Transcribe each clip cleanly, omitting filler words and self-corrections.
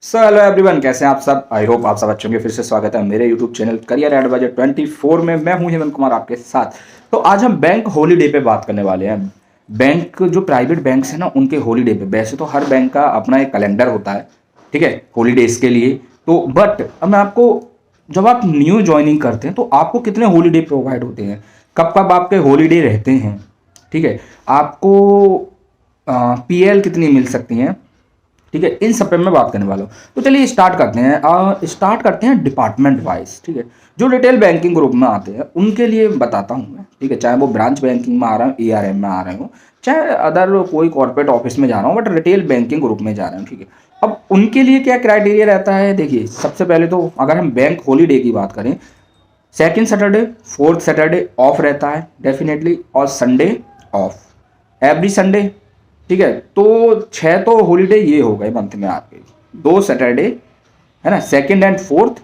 So hello everyone, कैसे हैं आप सब। आई होप आप सब अच्छे होंगे। फिर से स्वागत है मेरे यूट्यूब चैनल करियर एडवाइजर 24 में। मैं हूं हेमंत कुमार आपके साथ। तो आज हम बैंक हॉलीडे पे बात करने वाले हैं। बैंक जो प्राइवेट बैंक्स हैं ना, उनके हॉलीडे पे। वैसे तो हर बैंक का अपना एक कैलेंडर होता है, ठीक है, हॉलीडेज के लिए। तो बट अब मैं आपको, जब आप न्यू ज्वाइनिंग करते हैं तो आपको कितने हॉलीडे प्रोवाइड होते हैं, कब कब आपके हॉलीडे रहते हैं, ठीक है, आपको पीएल कितनी मिल सकती हैं, ठीक है, इन सब पे मैं बात करने वाला हूँ। तो चलिए स्टार्ट करते हैं डिपार्टमेंट वाइज, ठीक है। जो रिटेल बैंकिंग ग्रुप में आते हैं उनके लिए बताता हूँ मैं, ठीक है, चाहे वो ब्रांच बैंकिंग में आ रहा हूँ, ईआरएम में आ रहे हो, चाहे अदर कोई कॉर्पोरेट ऑफिस में जा रहा हूँ, बट रिटेल बैंकिंग ग्रुप में जा रहा हूँ, ठीक है। अब उनके लिए क्या क्राइटेरिया रहता है, देखिए, सबसे पहले तो अगर हम बैंक हॉलीडे की बात करें, second Saturday, fourth Saturday of रहता है डेफिनेटली, और संडे ऑफ, एवरी संडे, ठीक है। तो 6 तो हॉलीडे ये हो गए मंथ में आपके, 2 सैटरडे है ना, सेकंड एंड फोर्थ,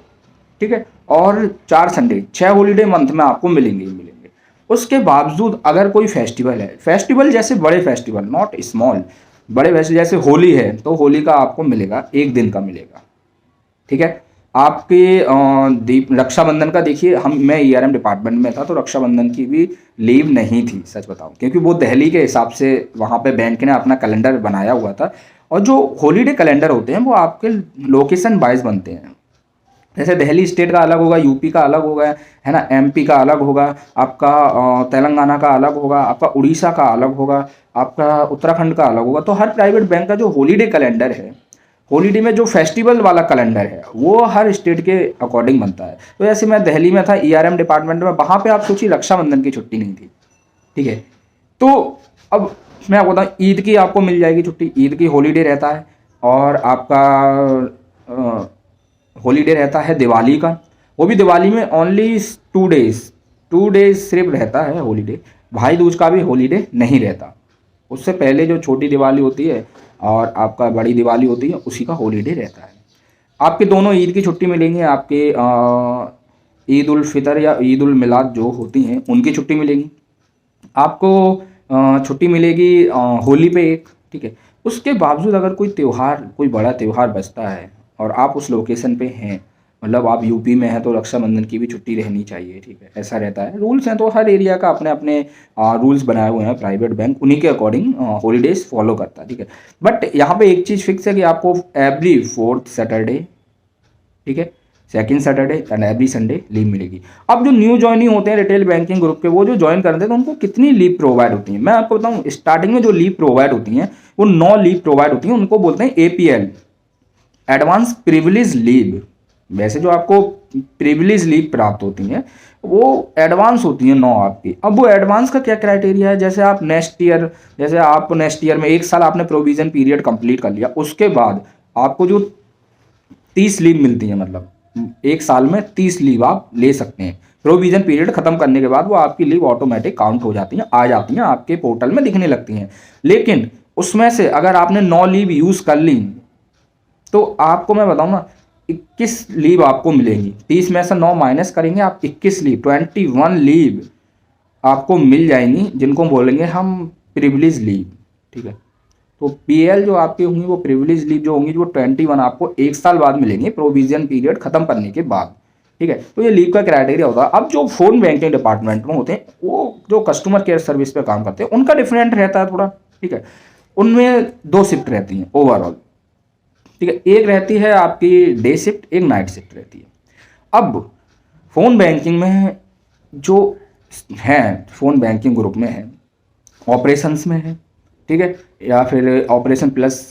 ठीक है, और 4 संडे, 6 हॉलीडे मंथ में आपको मिलेंगे ही मिलेंगे। उसके बावजूद अगर कोई फेस्टिवल है, फेस्टिवल जैसे बड़े फेस्टिवल, नॉट स्मॉल, बड़े फेस्टिवल जैसे होली है, तो होली का आपको मिलेगा 1 दिन का मिलेगा, ठीक है। आपके दीप रक्षाबंधन का देखिए, मैं ईआरएम डिपार्टमेंट में था तो रक्षाबंधन की भी लीव नहीं थी, सच बताऊं, क्योंकि वो दिल्ली के हिसाब से वहाँ पे बैंक ने अपना कैलेंडर बनाया हुआ था। और जो हॉलीडे कैलेंडर होते हैं वो आपके लोकेशन वाइज बनते हैं। जैसे दिल्ली स्टेट का अलग होगा, यूपी का अलग होगा, है ना, एमपी का अलग होगा, आपका तेलंगाना का अलग होगा, आपका उड़ीसा का अलग होगा, आपका उत्तराखंड का अलग होगा। तो हर प्राइवेट बैंक का जो हॉलीडे कैलेंडर है, हॉलीडे में जो फेस्टिवल वाला कैलेंडर है, वो हर स्टेट के अकॉर्डिंग बनता है। तो जैसे मैं दिल्ली में था ईआरएम डिपार्टमेंट में, वहाँ पे आप सोचिए रक्षाबंधन की छुट्टी नहीं थी, ठीक है। तो अब मैं आपको बताऊँ, ईद की आपको मिल जाएगी छुट्टी, ईद की हॉलीडे रहता है। और आपका हॉलीडे रहता है दिवाली का, वो भी दिवाली में ओनली 2 डेज, 2 डेज सिर्फ रहता है हॉलीडे। भाई दूज का भी हॉलीडे नहीं रहता। उससे पहले जो छोटी दिवाली होती है और आपका बड़ी दिवाली होती है, उसी का हॉलीडे रहता है। आपके दोनों ईद की छुट्टी मिलेंगी, आपके ईद उल फितर या ईद उल मिलाद जो होती हैं उनकी छुट्टी मिलेगी आपको। छुट्टी मिलेगी होली पे एक, ठीक है। उसके बावजूद अगर कोई त्यौहार, कोई बड़ा त्यौहार बचता है और आप उस लोकेशन पे हैं, मतलब आप यूपी में हैं, तो रक्षाबंधन की भी छुट्टी रहनी चाहिए, ठीक है। ऐसा रहता है, रूल्स हैं। तो हर एरिया का अपने अपने रूल्स बनाए हुए हैं प्राइवेट बैंक, उन्हीं के अकॉर्डिंग हॉलीडेज फॉलो करता है, ठीक है। बट यहाँ पे एक चीज़ फिक्स है कि आपको एवरी फोर्थ सैटरडे, ठीक है, second Saturday and every Sunday leave मिलेगी। अब जो न्यू ज्वाइनिंग होते हैं रिटेल बैंकिंग ग्रुप के, वो जो ज्वाइन करते हैं तो उनको कितनी लीव प्रोवाइड होती है, मैं आपको बताऊं। स्टार्टिंग में जो लीव प्रोवाइड होती हैं वो 9 लीव प्रोवाइड होती हैं, उनको बोलते हैं एपीएल, एडवांस प्रिविलेज लीव। वैसे जो आपको प्रिविलेज लीव प्राप्त होती हैं वो एडवांस होती हैं 9 आपकी। अब वो एडवांस का क्या क्राइटेरिया है, जैसे आप नेक्स्ट ईयर में 1 साल आपने प्रोविजन पीरियड कंप्लीट कर लिया, उसके बाद आपको जो 30 लीव मिलती है, मतलब 1 साल में 30 लीव आप ले सकते हैं। प्रोविजन पीरियड खत्म करने के बाद वो आपकी लीव ऑटोमेटिक काउंट हो जाती हैं, आ जाती हैं, आपके पोर्टल में दिखने लगती हैं। लेकिन उसमें से अगर आपने 9 लीव यूज़ कर ली, तो आपको मैं बताऊँ ना, 21 लीव आपको मिलेंगी। 30 में से 9 माइनस करेंगे, आप 21 लीव, 21 लीव आपको मिल जाएंगी, जिनको बोलेंगे हम प्रिविलेज लीव, ठीक है। तो पीएल जो आपकी होंगी, वो प्रिविलेज लीव जो होंगी, वो 21 आपको 1 साल बाद मिलेंगे, प्रोविजन पीरियड खत्म करने के बाद, ठीक है। तो ये लीव का क्राइटेरिया होता है। अब जो फोन बैंकिंग डिपार्टमेंट में होते हैं, वो जो कस्टमर केयर सर्विस पे काम करते हैं, उनका डिफरेंट रहता है थोड़ा, ठीक है। उनमें 2 शिफ्ट रहती हैं ओवरऑल, ठीक है। एक रहती है आपकी डे शिफ्ट, एक नाइट शिफ्ट रहती है। अब फोन बैंकिंग में जो हैं, फोन बैंकिंग ग्रुप में है, ऑपरेशंस में है, ठीक है, या फिर ऑपरेशन प्लस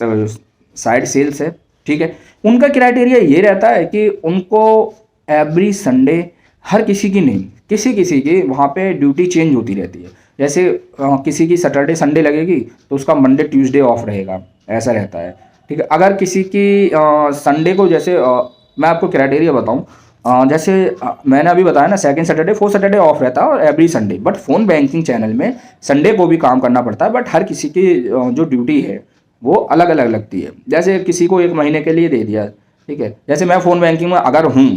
साइड सेल्स है, ठीक है। उनका क्राइटेरिया ये रहता है कि उनको एवरी संडे, हर किसी की नहीं, किसी किसी की वहाँ पे ड्यूटी चेंज होती रहती है। जैसे किसी की सैटरडे संडे लगेगी तो उसका मंडे ट्यूसडे ऑफ रहेगा, ऐसा रहता है, ठीक है। अगर किसी की संडे को, जैसे मैं आपको क्राइटेरिया बताऊँ, जैसे मैंने अभी बताया ना, second Saturday, fourth Saturday of रहता है और every Sunday. But phone banking channel में संडे को भी काम करना पड़ता है, बट हर किसी की जो ड्यूटी है वो अलग अलग लगती है। जैसे किसी को 1 महीने के लिए दे दिया, ठीक है। जैसे मैं फ़ोन बैंकिंग में अगर हूँ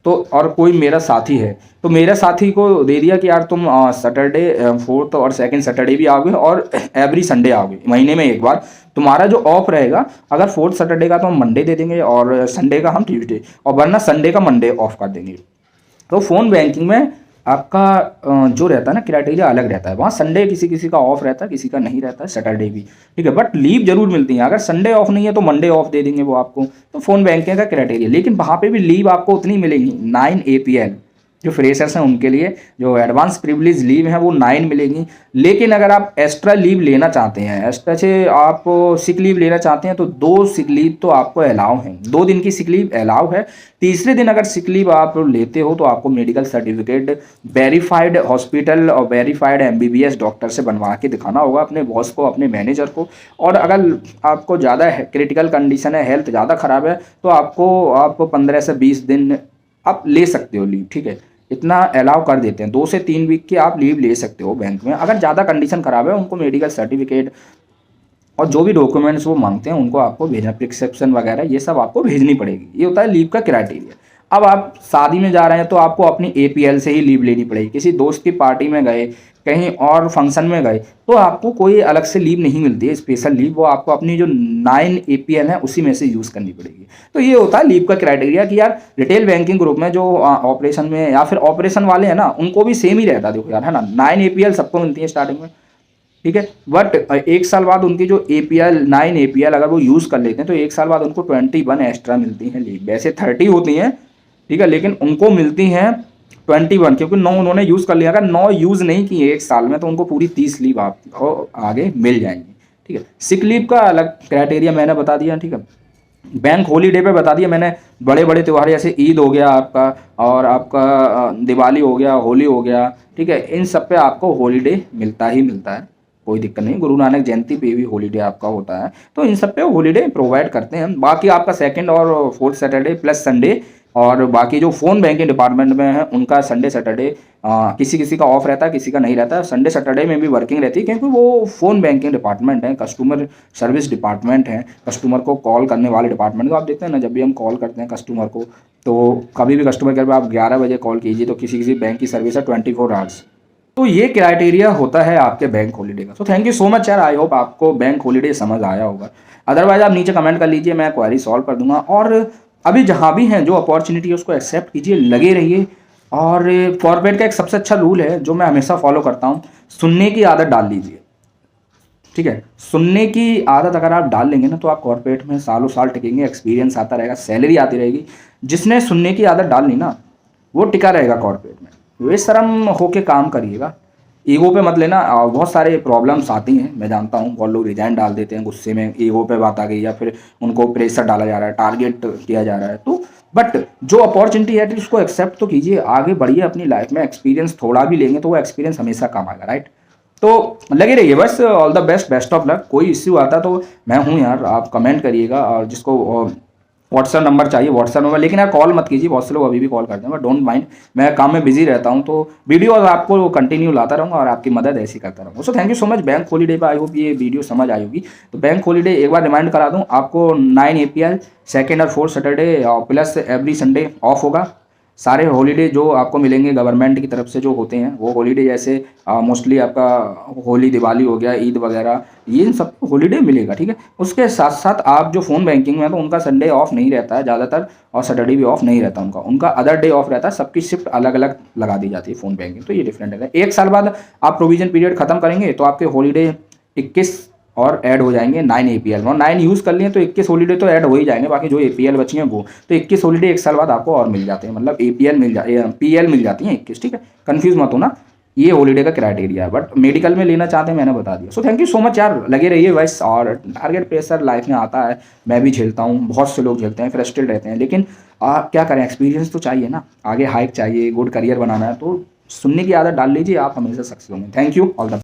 तो और कोई मेरा साथी है तो मेरा साथी को दे दिया कि यार तुम सैटरडे 4th और 2nd सैटरडे भी आओगे और एवरी संडे आओगे, महीने में एक बार तुम्हारा जो ऑफ रहेगा, अगर 4th सैटरडे का तो हम मंडे दे देंगे और संडे का हम ट्यूसडे, और वरना संडे का मंडे ऑफ कर देंगे। तो फ़ोन बैंकिंग में आपका जो रहता है ना क्राइटेरिया अलग रहता है, वहाँ संडे किसी किसी का ऑफ रहता है, किसी का नहीं रहता है, सैटरडे भी, ठीक है, बट लीव जरूर मिलती है। अगर संडे ऑफ नहीं है तो मंडे ऑफ दे देंगे वो आपको। तो फ़ोन बैंकिंग का क्राइटेरिया, लेकिन वहाँ पे भी लीव आपको उतनी मिलेगी 9 APL, जो फ्रेशर्स हैं उनके लिए जो एडवांस प्रिविलेज लीव है वो 9 मिलेगी। लेकिन अगर आप एक्स्ट्रा लीव लेना चाहते हैं, एक्स्ट्रा से आप सिक लीव लेना चाहते हैं तो 2 सिक लीव तो आपको अलाउ हैं, 2 दिन की सिक लीव अलाउ है। तीसरे दिन अगर सिक लीव आप लेते हो तो आपको मेडिकल सर्टिफिकेट वेरीफाइड हॉस्पिटल और वेरीफाइड MBBS डॉक्टर से बनवा के दिखाना होगा अपने बॉस को, अपने मैनेजर को। और अगर आपको ज़्यादा क्रिटिकल कंडीशन है, हेल्थ ज़्यादा ख़राब है, तो आपको 15 से 20 दिन आप ले सकते हो लीव, ठीक है, इतना अलाउ कर देते हैं। 2 से 3 वीक की आप लीव ले सकते हो बैंक में। अगर ज़्यादा कंडीशन ख़राब है उनको मेडिकल सर्टिफिकेट और जो भी डॉक्यूमेंट्स वो मांगते हैं उनको आपको भेजना, प्रिस्क्रिप्शन वगैरह ये सब आपको भेजनी पड़ेगी। ये होता है लीव का क्राइटेरिया। अब आप शादी में जा रहे हैं तो आपको अपनी APL से ही लीव लेनी पड़ेगी। किसी दोस्त की पार्टी में गए, कहीं और फंक्शन में गए, तो आपको कोई अलग से लीव नहीं मिलती है, स्पेशल लीव, वो आपको अपनी जो 9 APL है उसी में से यूज़ करनी पड़ेगी। तो ये होता है लीव का क्राइटेरिया कि यार रिटेल बैंकिंग ग्रुप में जो ऑपरेशन में या फिर ऑपरेशन वाले हैं ना, उनको भी सेम ही रहता है, देखो यार, है ना, 9 APL सबको मिलती है स्टार्टिंग में, ठीक है, बट 1 साल बाद उनकी जो APL 9 APL अगर वो यूज़ कर लेते हैं तो 1 साल बाद उनको 21 एक्स्ट्रा मिलती हैं लीव। वैसे 30 होती हैं, ठीक है, लेकिन उनको मिलती हैं 21, क्योंकि 9 उन्होंने यूज़ कर लिया। अगर 9 यूज़ नहीं किए 1 साल में तो उनको पूरी 30 लीव आपको आगे मिल जाएंगी, ठीक है। सिक लीव का अलग क्राइटेरिया मैंने बता दिया, ठीक है। बैंक हॉलीडे पे बता दिया मैंने, बड़े बड़े त्यौहार जैसे ईद हो गया आपका, और आपका दिवाली हो गया, होली हो गया, ठीक है, इन सब पे आपको हॉलीडे मिलता ही मिलता है, कोई दिक्कत नहीं। गुरु नानक जयंती पे भी हॉलीडे आपका होता है, तो इन सब पे हॉलीडे प्रोवाइड करते हैं। बाकी आपका 2nd और 4th सैटरडे प्लस संडे, और बाकी जो फ़ोन बैंकिंग डिपार्टमेंट में है उनका संडे सैटरडे किसी किसी का ऑफ रहता है, किसी का नहीं रहता है। संडे सैटरडे में भी वर्किंग रहती है, क्योंकि वो फ़ोन बैंकिंग डिपार्टमेंट है, कस्टमर सर्विस डिपार्टमेंट है, कस्टमर को कॉल करने वाले डिपार्टमेंट को। आप देखते हैं ना, जब भी हम कॉल करते हैं कस्टमर को, तो कभी भी कस्टमर केयर पर आप 11 बजे कॉल कीजिए तो किसी किसी बैंक की सर्विस है 24 आवर्स। तो ये क्राइटेरिया होता है आपके बैंक हॉलीडे का। तो थैंक यू सो मच यार, आई होप आपको बैंक हॉलीडे समझ आया होगा। अदरवाइज आप नीचे कमेंट कर लीजिए, मैं क्वेरी सॉल्व कर दूंगा। और अभी जहाँ भी हैं जो अपॉर्चुनिटी है उसको एक्सेप्ट कीजिए, लगे रहिए। और कॉर्पोरेट का एक सबसे अच्छा रूल है जो मैं हमेशा फॉलो करता हूँ, सुनने की आदत डाल लीजिए, ठीक है। सुनने की आदत अगर आप डाल लेंगे ना तो आप कॉर्पोरेट में सालों साल टिकेंगे, एक्सपीरियंस आता रहेगा, सैलरी आती रहेगी। जिसने सुनने की आदत डाल ली ना वो टिका रहेगा कॉर्पोरेट में। बेशरम होके काम करिएगा, ईगो पे मत लेना। बहुत सारे प्रॉब्लम्स आती हैं, मैं जानता हूँ, बहुत लोग रिजाइन डाल देते हैं गुस्से में, ईगो पे बात आ गई या फिर उनको प्रेशर डाला जा रहा है, टारगेट किया जा रहा है। तो बट जो अपॉर्चुनिटी है उसको एक्सेप्ट तो कीजिए, आगे बढ़िए अपनी लाइफ में। एक्सपीरियंस थोड़ा भी लेंगे तो वो एक्सपीरियंस हमेशा काम आएगा, राइट। तो लगे रहिए बस, all the best, best of luck. कोई इश्यू आता तो मैं हूँ यार, आप कमेंट करिएगा। और जिसको व्हाट्सएप नंबर चाहिए व्हाट्सएप नंबर, लेकिन यार कॉल मत कीजिए, बहुत से लोग अभी भी कॉल करते हैं, बट डोंट माइंड, मैं काम में बिजी रहता हूँ। तो वीडियो आपको कंटिन्यू लाता रहूँगा और आपकी मदद ऐसी करता रहूँगा। So thank you so much. Bank holiday पर आई होप ये वीडियो समझ आई होगी। तो बैंक हॉलीडे एक बार रिमाइंड करा दूँ आपको, 9 APL 2nd और 4th Saturday plus every Sunday off होगा। सारे हॉलीडे जो आपको मिलेंगे गवर्नमेंट की तरफ से जो होते हैं वो हॉलीडे, जैसे मोस्टली आपका होली, दिवाली हो गया, ईद वगैरह, ये इन सब हॉलीडे मिलेगा, ठीक है। उसके साथ साथ आप जो फ़ोन बैंकिंग में है तो उनका संडे ऑफ नहीं रहता है ज़्यादातर, और सैटरडे भी ऑफ नहीं रहता उनका अदर डे ऑफ रहता है। सबकी शिफ्ट अलग अलग लगा दी जाती है फ़ोन बैंकिंग, तो ये डिफरेंट है। 1 साल बाद आप प्रोविजन पीरियड खत्म करेंगे तो आपके हॉलीडे 21 और ऐड हो जाएंगे 9 APL में। और 9 यूज़ कर लिए तो 21 हॉलीडे तो ऐड हो ही जाएंगे, बाकी जो APL बची हैं वो, तो 21 हॉलीडे 1 साल बाद आपको और मिल जाते हैं, मतलब PL मिल जाती हैं 21, ठीक है। कन्फ्यूज़ मत होना, ये हॉलीडे का क्राइटेरिया है। बट मेडिकल में लेना चाहते हैं मैंने बता दिया। So thank you so much यार, लगे रहिए बस। और टारगेट प्रेशर लाइफ में आता है, मैं भी झेलता हूँ, बहुत से लोग झेलते हैं, फ्रस्ट्रेट रहते हैं, लेकिन क्या करें, एक्सपीरियंस तो चाहिए ना, आगे हाइक चाहिए, गुड करियर बनाना है। तो सुनने की आदत डाल लीजिए, आप हमेशा सक्सेस होंगे। Thank you, all the